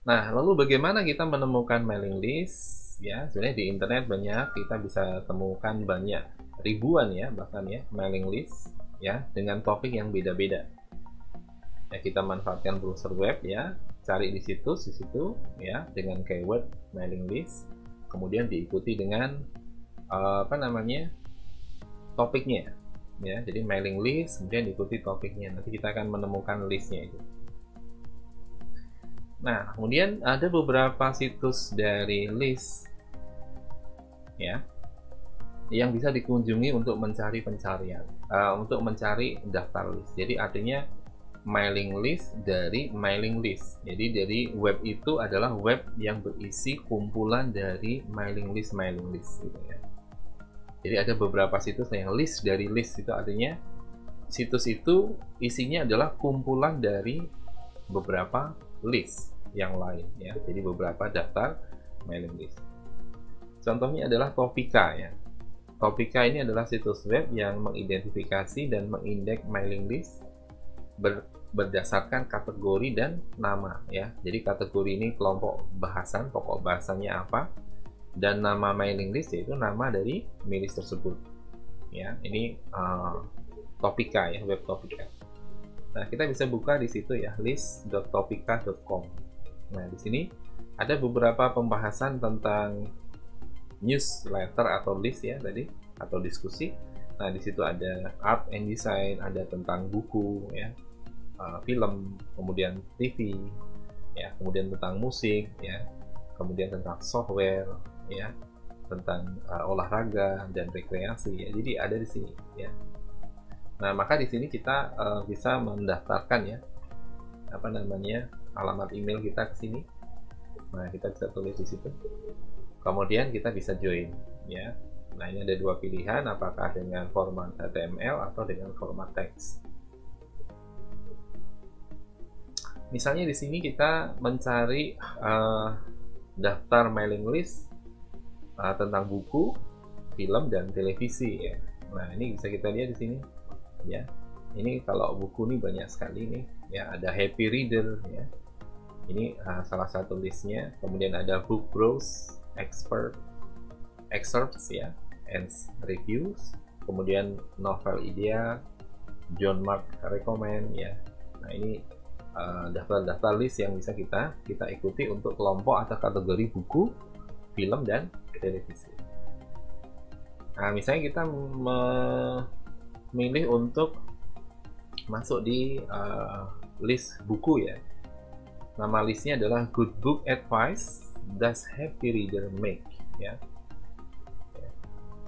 Nah, lalu bagaimana kita menemukan mailing list? Ya, sebenarnya di internet banyak, kita bisa temukan banyak, ribuan, ya, bahkan, ya, mailing list, ya, dengan topik yang beda-beda. Ya, kita manfaatkan browser web, ya, cari di situ, ya, dengan keyword mailing list, kemudian diikuti dengan topiknya, ya. Jadi mailing list kemudian diikuti topiknya, nanti kita akan menemukan listnya itu. Nah, kemudian ada beberapa situs dari list, ya, yang bisa dikunjungi untuk mencari pencarian, untuk mencari daftar list. Jadi artinya mailing list dari mailing list. Jadi dari web itu adalah web yang berisi kumpulan dari mailing list, gitu ya. Jadi ada beberapa situs yang list dari list, itu artinya situs itu isinya adalah kumpulan dari beberapa list yang lain, ya. Jadi beberapa daftar mailing list. Contohnya adalah Topika, ya. Topika ini adalah situs web yang mengidentifikasi dan mengindeks mailing list berdasarkan kategori dan nama, ya. Jadi kategori ini kelompok bahasan, pokok bahasannya apa, dan nama mailing list yaitu nama dari list tersebut, ya. Ini Topika, ya, web Topika. Nah, kita bisa buka di situ, ya, list.topika.com. Nah, di sini ada beberapa pembahasan tentang newsletter atau list, ya, tadi, atau diskusi. Nah, di situ ada art and design, ada tentang buku, ya, film, kemudian TV, ya, kemudian tentang musik, ya, kemudian tentang software, ya, tentang olahraga dan rekreasi, ya. Jadi ada di sini, ya. Nah, maka di sini kita bisa mendaftarkan, ya, alamat email kita ke sini. Nah, kita bisa tulis di situ. Kemudian kita bisa join, ya. Nah, ini ada dua pilihan, apakah dengan format HTML atau dengan format teks. Misalnya di sini kita mencari daftar mailing list tentang buku, film, dan televisi, ya. Nah, ini bisa kita lihat di sini, ya. Ini kalau buku ini banyak sekali nih, ya. Ada Happy Reader, ya. Ini salah satu listnya. Kemudian ada Book Browse, Excerpts, ya, and Reviews. Kemudian Novel Idea, John Mark Recommend, ya. Nah, ini daftar-daftar list yang bisa kita ikuti untuk kelompok atau kategori buku, film, dan televisi. Nah, misalnya kita memilih untuk masuk di list buku ya. Nama listnya adalah Good Book Advice Does Happy Reader Make ya.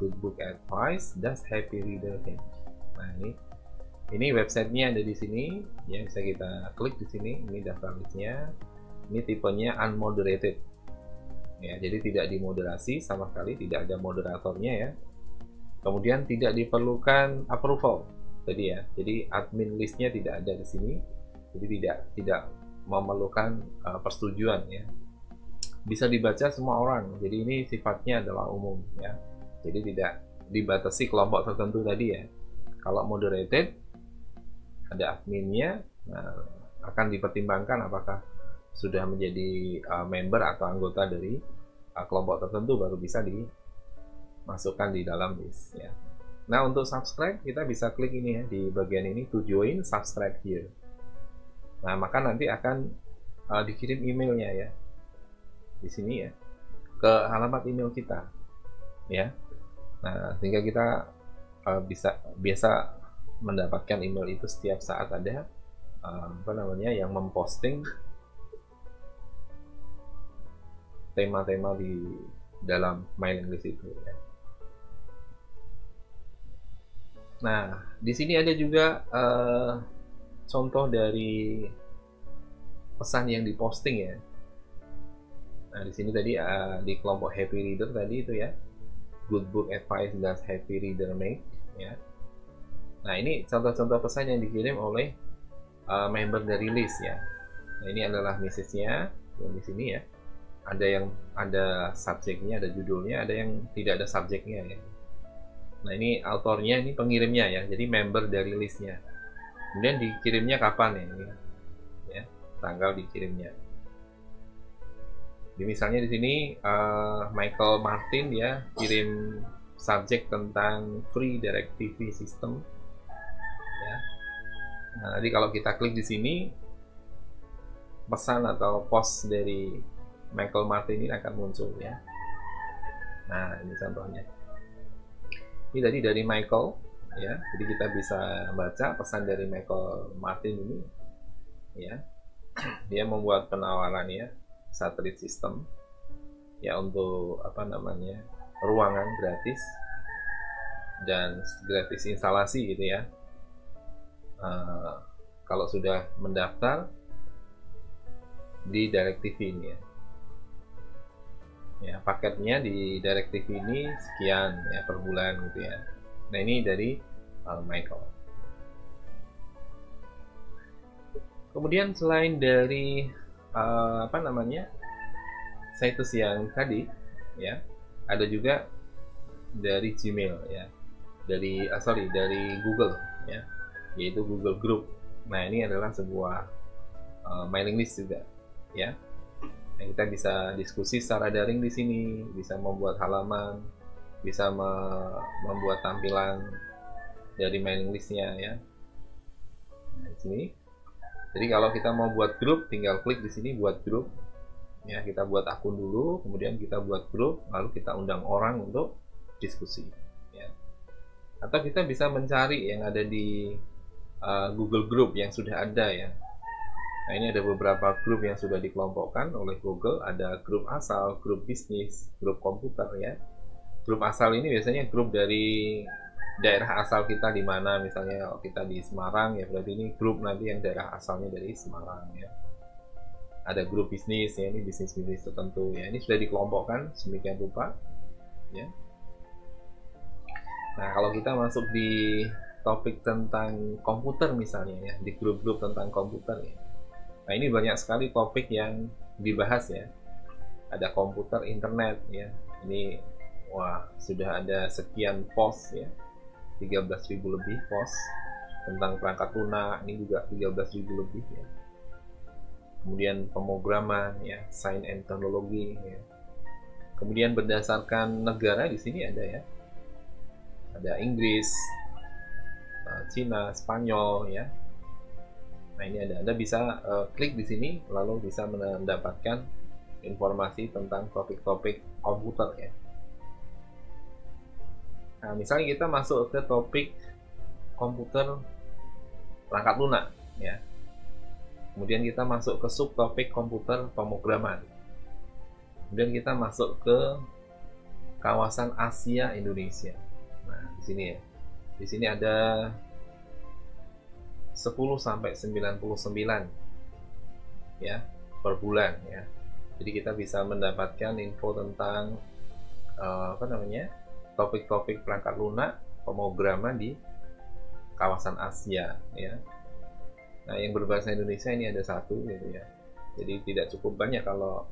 Good Book Advice Does Happy Reader Make. Nah, ini websitenya ada di sini ya, bisa kita klik di sini. Ini daftar listnya. Ini tipenya unmoderated ya, jadi tidak dimoderasi sama sekali, tidak ada moderatornya ya. Kemudian tidak diperlukan approval tadi ya, jadi admin listnya tidak ada di sini, jadi tidak memerlukan persetujuan ya. Bisa dibaca semua orang, jadi ini sifatnya adalah umum ya, jadi tidak dibatasi kelompok tertentu tadi ya. Kalau moderated ada adminnya, nah, akan dipertimbangkan apakah sudah menjadi member atau anggota dari kelompok tertentu, baru bisa dimasukkan di dalam list ya. Nah, untuk subscribe kita bisa klik ini ya, di bagian ini, to join subscribe here. Nah, maka nanti akan dikirim emailnya ya di sini ya, ke alamat email kita ya. Nah, sehingga kita biasa mendapatkan email itu setiap saat ada yang memposting tema-tema di dalam mailing list itu ya. Nah, di sini ada juga contoh dari pesan yang diposting ya. Nah, di sini tadi di kelompok Happy Reader tadi itu ya, Good Book Advice Does Happy Reader Make ya. Nah, ini contoh-contoh pesan yang dikirim oleh member dari list ya. Nah, ini adalah message-nya yang di sini ya. Ada yang ada subjeknya, ada judulnya, ada yang tidak ada subjeknya ya. Nah, ini autornya, ini pengirimnya ya, jadi member dari listnya. Kemudian dikirimnya kapan ya, ini ya, tanggal dikirimnya. Jadi misalnya di sini Michael Martin ya kirim subjek tentang Free Direct TV System ya. Nah, jadi kalau kita klik di sini, pesan atau post dari Michael Martin ini akan muncul ya. Nah, ini contohnya. Ini tadi dari Michael ya, jadi kita bisa baca pesan dari Michael Martin ini ya. Dia membuat penawaran ya, satelit system ya, untuk ruangan gratis dan gratis instalasi gitu ya. Kalau sudah mendaftar di DirecTV ini ya, paketnya di DirecTV ini sekian ya per bulan gitu ya. Nah, ini dari Michael. Kemudian selain dari situs yang tadi ya, ada juga dari Gmail ya, dari Google ya, yaitu Google Group. Nah, ini adalah sebuah mailing list juga ya. Nah, kita bisa diskusi secara daring di sini, bisa membuat halaman, bisa membuat tampilan dari mailing listnya ya. Nah, di sini. Jadi kalau kita mau buat grup, tinggal klik di sini buat grup. Ya, kita buat akun dulu, kemudian kita buat grup, lalu kita undang orang untuk diskusi. Ya. Atau kita bisa mencari yang ada di Google Group yang sudah ada ya. Nah, ini ada beberapa grup yang sudah dikelompokkan oleh Google. Ada grup asal, grup bisnis, grup komputer ya. Grup asal ini biasanya grup dari daerah asal kita di mana, misalnya kalau kita di Semarang ya, berarti ini grup nanti yang daerah asalnya dari Semarang ya. Ada grup bisnis ya, ini bisnis-bisnis tertentu ya. Ini sudah dikelompokkan sedemikian rupa ya. Nah, kalau kita masuk di topik tentang komputer misalnya ya, di grup-grup tentang komputer ya. Nah, ini banyak sekali topik yang dibahas ya. Ada komputer, internet ya. Ini sudah ada sekian post ya. 13.000 lebih post tentang perangkat lunak, ini juga 13.000 lebih ya. Kemudian pemrograman ya, science and technology ya. Kemudian berdasarkan negara di sini ada ya. Ada Inggris, Cina, Spanyol ya. Nah, ini Anda bisa klik di sini lalu bisa mendapatkan informasi tentang topik-topik komputer ya. Nah, misalnya kita masuk ke topik komputer perangkat lunak ya. Kemudian kita masuk ke subtopik komputer pemrograman. Kemudian kita masuk ke kawasan Asia Indonesia. Nah, di sini ya. Di sini ada 10 sampai 99 ya per bulan ya. Jadi kita bisa mendapatkan info tentang topik-topik perangkat lunak pemrograman di kawasan Asia ya. Nah, yang berbahasa Indonesia ini ada satu gitu ya. Jadi tidak cukup banyak kalau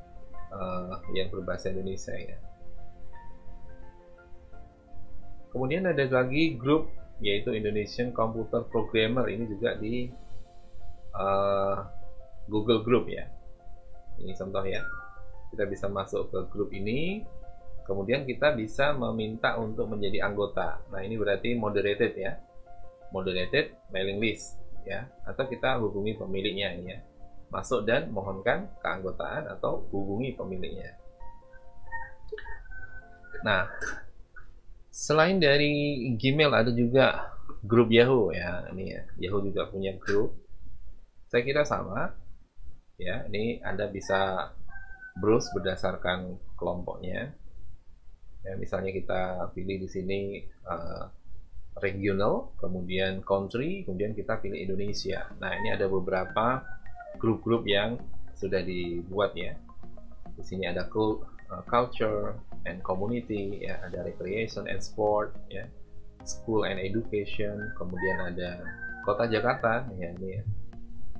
yang berbahasa Indonesia ya. Kemudian ada lagi grup yaitu Indonesian Computer Programmer, ini juga di Google Group ya. Ini contoh ya. Kita bisa masuk ke grup ini, kemudian kita bisa meminta untuk menjadi anggota. Nah, ini berarti moderated ya. Moderated mailing list ya, atau kita hubungi pemiliknya ini ya. Masuk dan mohonkan keanggotaan atau hubungi pemiliknya. Nah, selain dari Gmail ada juga grup Yahoo ya. Ini ya, Yahoo juga punya grup. Saya kira sama. Ya, ini Anda bisa browse berdasarkan kelompoknya. Ya, misalnya kita pilih di sini regional, kemudian country, kemudian kita pilih Indonesia. Nah, ini ada beberapa grup-grup yang sudah dibuat ya. Di sini ada culture and community ya, ada recreation and sport ya, school and education, kemudian ada kota Jakarta ya, ini ya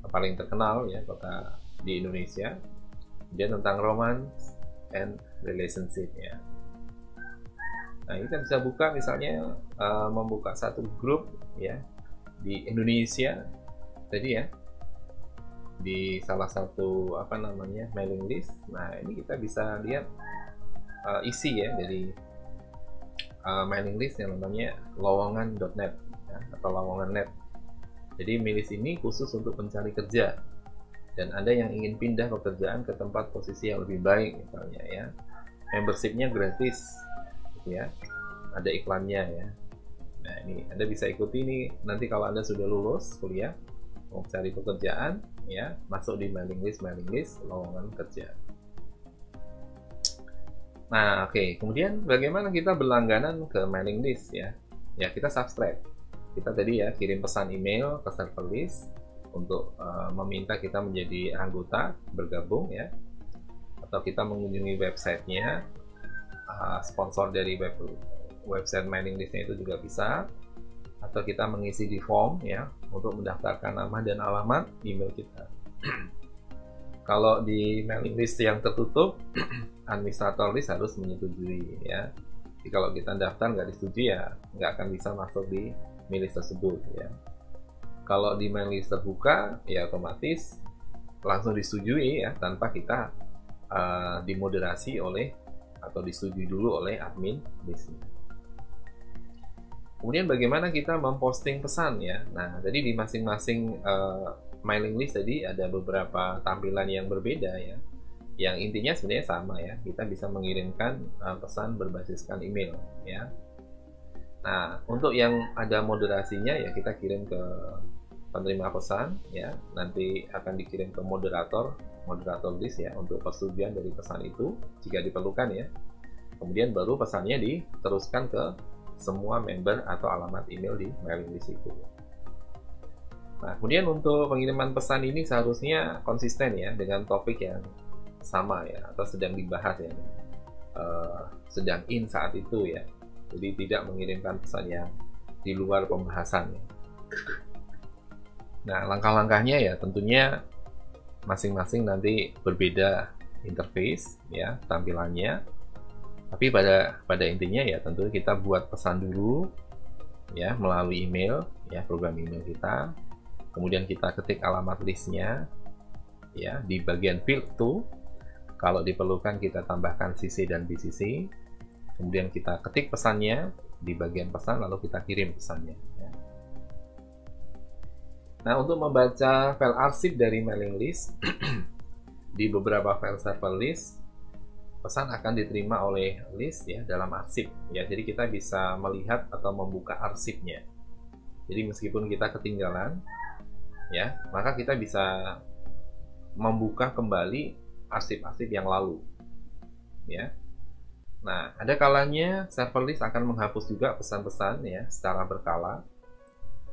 paling terkenal ya kota di Indonesia. Kemudian tentang romance and relationship ya. Nah, kita bisa buka misalnya membuka satu grup ya di Indonesia tadi ya, di salah satu mailing list. Nah, ini kita bisa lihat isi ya dari mailing list yang namanya lowongan.net ya, atau lowongan net. Jadi milis ini khusus untuk pencari kerja dan Anda yang ingin pindah pekerjaan ke tempat posisi yang lebih baik misalnya ya. Membershipnya gratis gitu ya. Ada iklannya ya. Nah, ini Anda bisa ikuti ini nanti kalau Anda sudah lulus kuliah mau cari pekerjaan ya, masuk di mailing list lowongan kerja. Nah, oke. Kemudian bagaimana kita berlangganan ke mailing list ya? Ya, kita subscribe. Kita tadi ya kirim pesan email ke server list untuk meminta kita menjadi anggota, bergabung ya. Atau kita mengunjungi websitenya, sponsor dari website mailing listnya itu juga bisa. Atau kita mengisi di form ya untuk mendaftarkan nama dan alamat email kita. Kalau di mailing list yang tertutup, administrator list harus menyetujui ya. Jadi kalau kita daftar nggak disetujui ya nggak akan bisa masuk di mail list tersebut ya. Kalau di mail list terbuka ya otomatis langsung disetujui ya tanpa kita dimoderasi oleh atau disetujui dulu oleh admin listnya. Kemudian bagaimana kita memposting pesan ya. Nah, jadi di masing-masing mailing list tadi ada beberapa tampilan yang berbeda ya. Yang intinya sebenarnya sama ya. Kita bisa mengirimkan pesan berbasiskan email ya. Nah, untuk yang ada moderasinya ya kita kirim ke penerima pesan ya. Nanti akan dikirim ke moderator list ya untuk persetujuan dari pesan itu jika diperlukan ya. Kemudian baru pesannya diteruskan ke semua member atau alamat email di mailing list itu. Nah, kemudian untuk pengiriman pesan ini seharusnya konsisten ya dengan topik yang sama ya atau sedang dibahas ya, sedang in saat itu ya. Jadi tidak mengirimkan pesan yang di luar pembahasan ya. Nah, langkah-langkahnya ya tentunya masing-masing nanti berbeda interface ya tampilannya. Tapi pada intinya ya tentu kita buat pesan dulu ya melalui email ya, program email kita. Kemudian kita ketik alamat listnya ya di bagian field to. Kalau diperlukan kita tambahkan CC dan BCC. Kemudian kita ketik pesannya di bagian pesan lalu kita kirim pesannya ya. Nah, untuk membaca file arsip dari mailing list, di beberapa file server list, pesan akan diterima oleh list ya dalam arsip ya. Jadi kita bisa melihat atau membuka arsipnya. Jadi meskipun kita ketinggalan ya, maka kita bisa membuka kembali arsip-arsip yang lalu ya. Nah, ada kalanya server list akan menghapus juga pesan-pesan ya secara berkala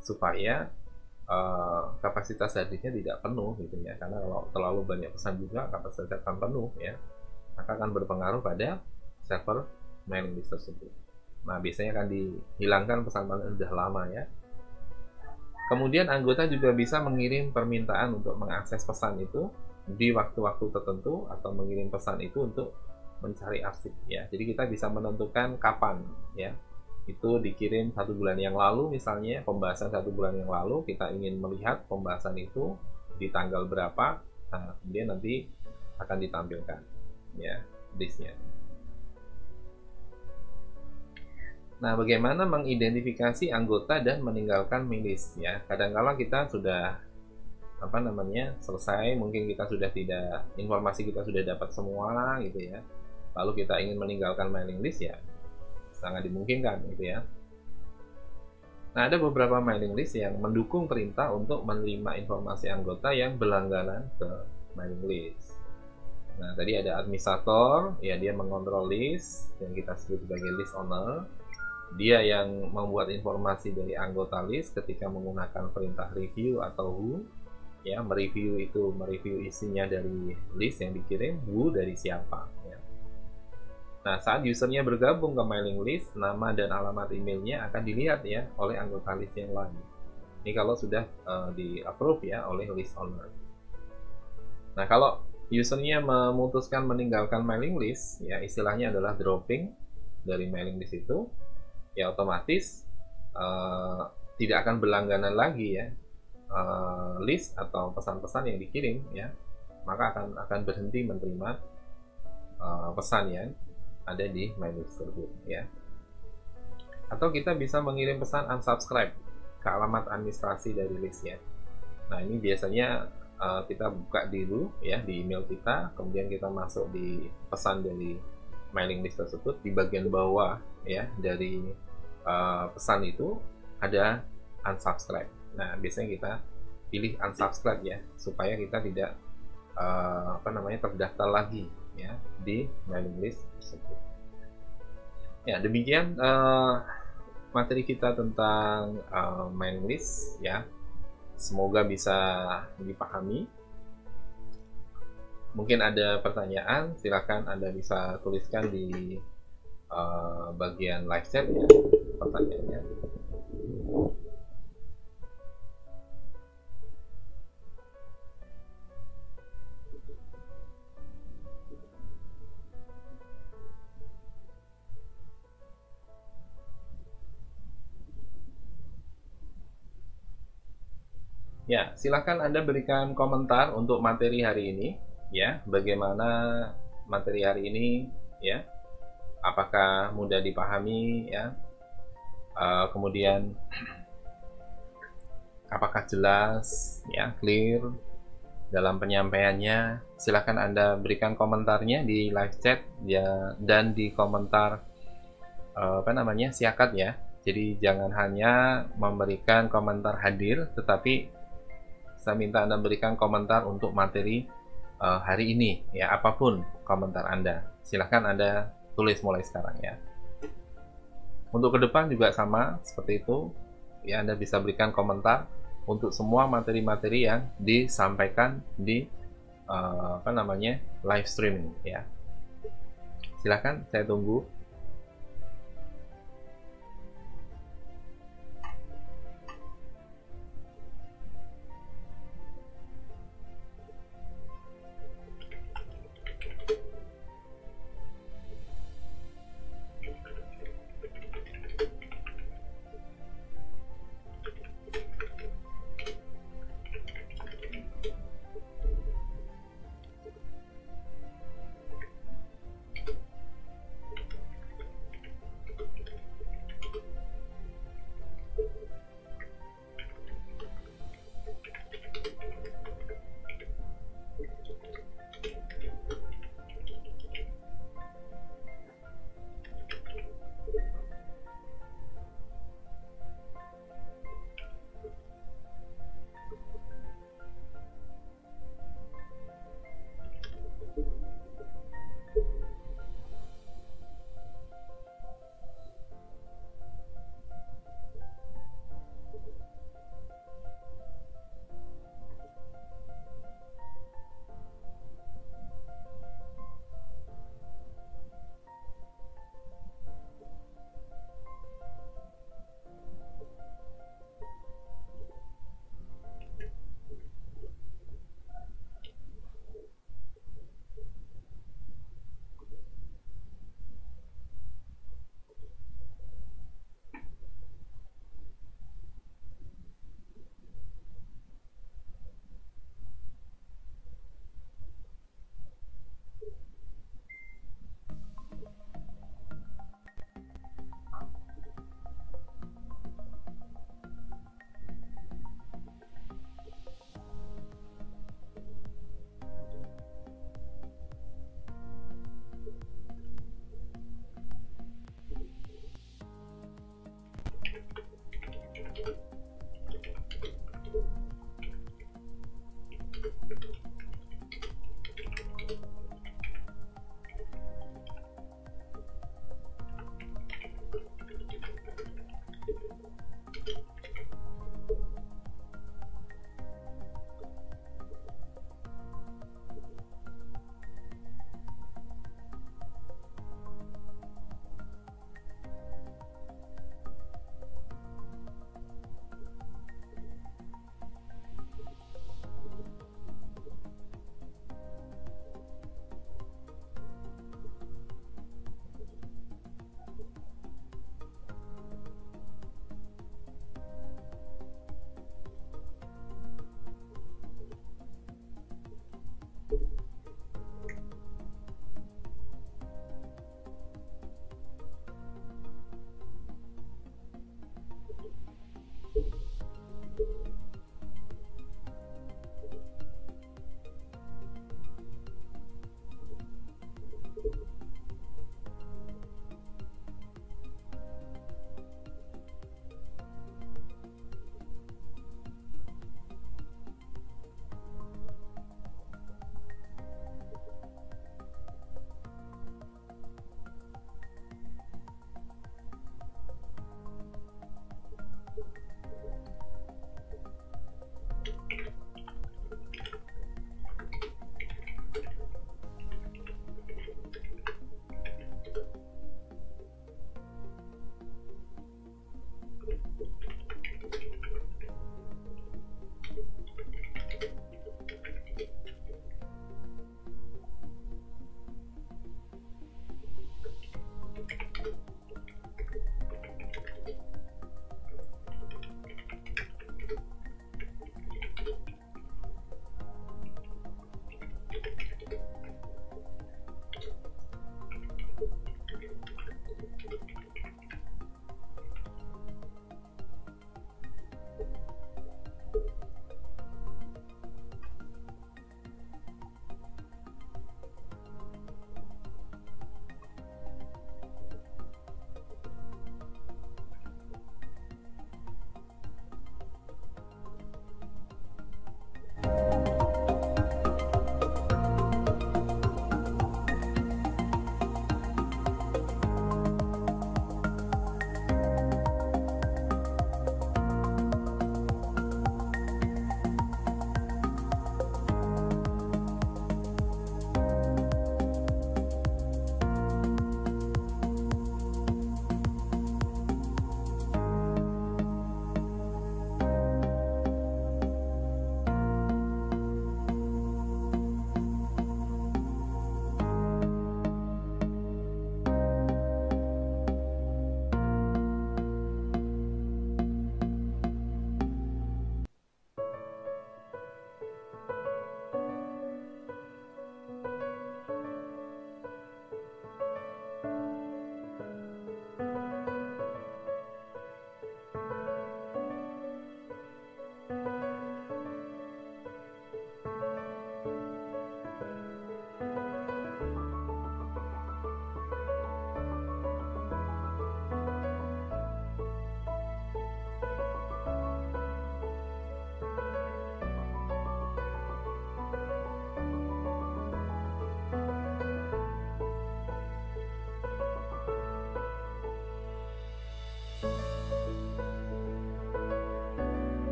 supaya kapasitas harddisknya tidak penuh gitu ya. Karena kalau terlalu banyak pesan juga kapasitasnya akan penuh ya, maka akan berpengaruh pada server mailing list tersebut. Nah, biasanya akan dihilangkan pesan-pesan sudah lama ya. Kemudian anggota juga bisa mengirim permintaan untuk mengakses pesan itu di waktu-waktu tertentu atau mengirim pesan itu untuk mencari arsip ya. Jadi kita bisa menentukan kapan ya. Itu dikirim 1 bulan yang lalu misalnya, pembahasan 1 bulan yang lalu, kita ingin melihat pembahasan itu di tanggal berapa, nah, kemudian nanti akan ditampilkan ya listnya. Nah, bagaimana mengidentifikasi anggota dan meninggalkan mail list ya? Kadang-kala kita sudah selesai, mungkin kita sudah tidak, informasi kita sudah dapat semua gitu ya, lalu kita ingin meninggalkan mailing list ya sangat dimungkinkan gitu ya. Nah, ada beberapa mailing list yang mendukung perintah untuk menerima informasi anggota yang berlangganan ke mailing list. Nah, tadi ada administrator ya, dia mengontrol list yang kita sebut sebagai list owner. Dia yang membuat informasi dari anggota list ketika menggunakan perintah review atau who ya. Mereview isinya dari list yang dikirim, who dari siapa ya. Nah, saat usernya bergabung ke mailing list, nama dan alamat emailnya akan dilihat ya oleh anggota list yang lain. Ini kalau sudah di-approve ya oleh list owner. Nah, kalau usernya memutuskan meninggalkan mailing list, ya istilahnya adalah dropping dari mailing list itu, ya otomatis tidak akan berlangganan lagi ya list atau pesan-pesan yang dikirim ya, maka akan berhenti menerima pesan yang ada di mailing list tersebut ya. Atau kita bisa mengirim pesan unsubscribe ke alamat administrasi dari list ya. Nah, ini biasanya kita buka dulu ya di email kita, kemudian kita masuk di pesan dari mailing list tersebut. Di bagian bawah ya dari pesan itu ada unsubscribe. Nah, biasanya kita pilih unsubscribe ya, supaya kita tidak terdaftar lagi ya di mailing list tersebut. Ya, demikian materi kita tentang mailing list ya. Semoga bisa dipahami. Mungkin ada pertanyaan, silakan Anda bisa tuliskan di bagian live chat ya pertanyaannya. Ya, silakan Anda berikan komentar untuk materi hari ini ya. Bagaimana materi hari ini ya? Apakah mudah dipahami ya? Kemudian apakah jelas ya, clear dalam penyampaiannya? Silakan Anda berikan komentarnya di live chat ya, dan di komentar siakat ya. Jadi jangan hanya memberikan komentar hadir, tetapi saya minta Anda berikan komentar untuk materi hari ini ya, apapun komentar Anda silahkan Anda tulis mulai sekarang ya. Untuk ke depan juga sama seperti itu ya, Anda bisa berikan komentar untuk semua materi-materi yang disampaikan di live streaming ya. Silahkan, saya tunggu.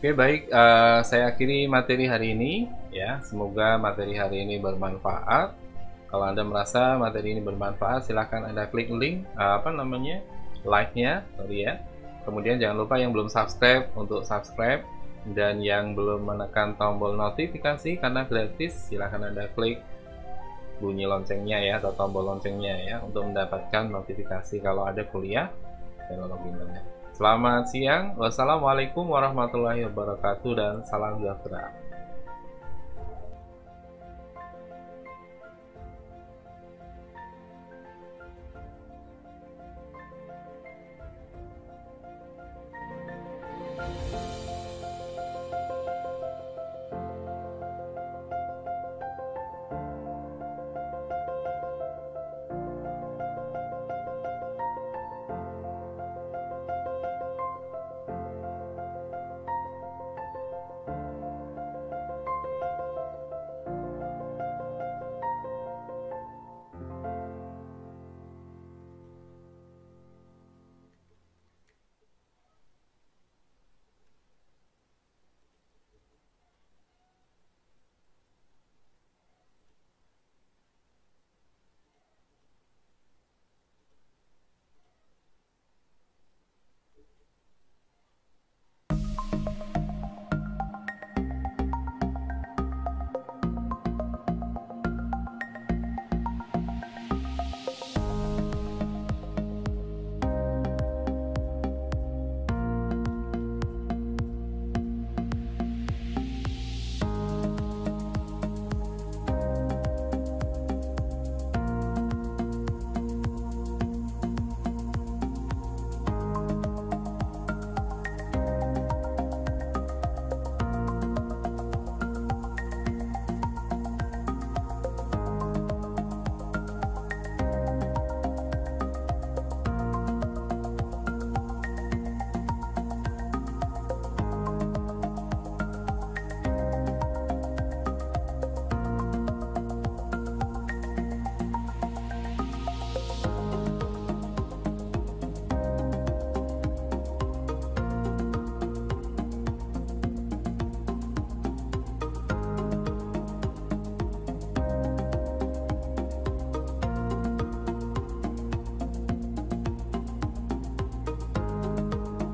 Oke, baik. Saya akhiri materi hari ini ya. Semoga materi hari ini bermanfaat. Kalau Anda merasa materi ini bermanfaat, silahkan Anda klik link like-nya, sorry ya. Kemudian jangan lupa yang belum subscribe untuk subscribe, dan yang belum menekan tombol notifikasi karena gratis, silahkan Anda klik bunyi loncengnya ya, atau tombol loncengnya ya, untuk mendapatkan notifikasi kalau ada kuliah teknologi internet. Selamat siang, wassalamualaikum warahmatullahi wabarakatuh, dan salam sejahtera.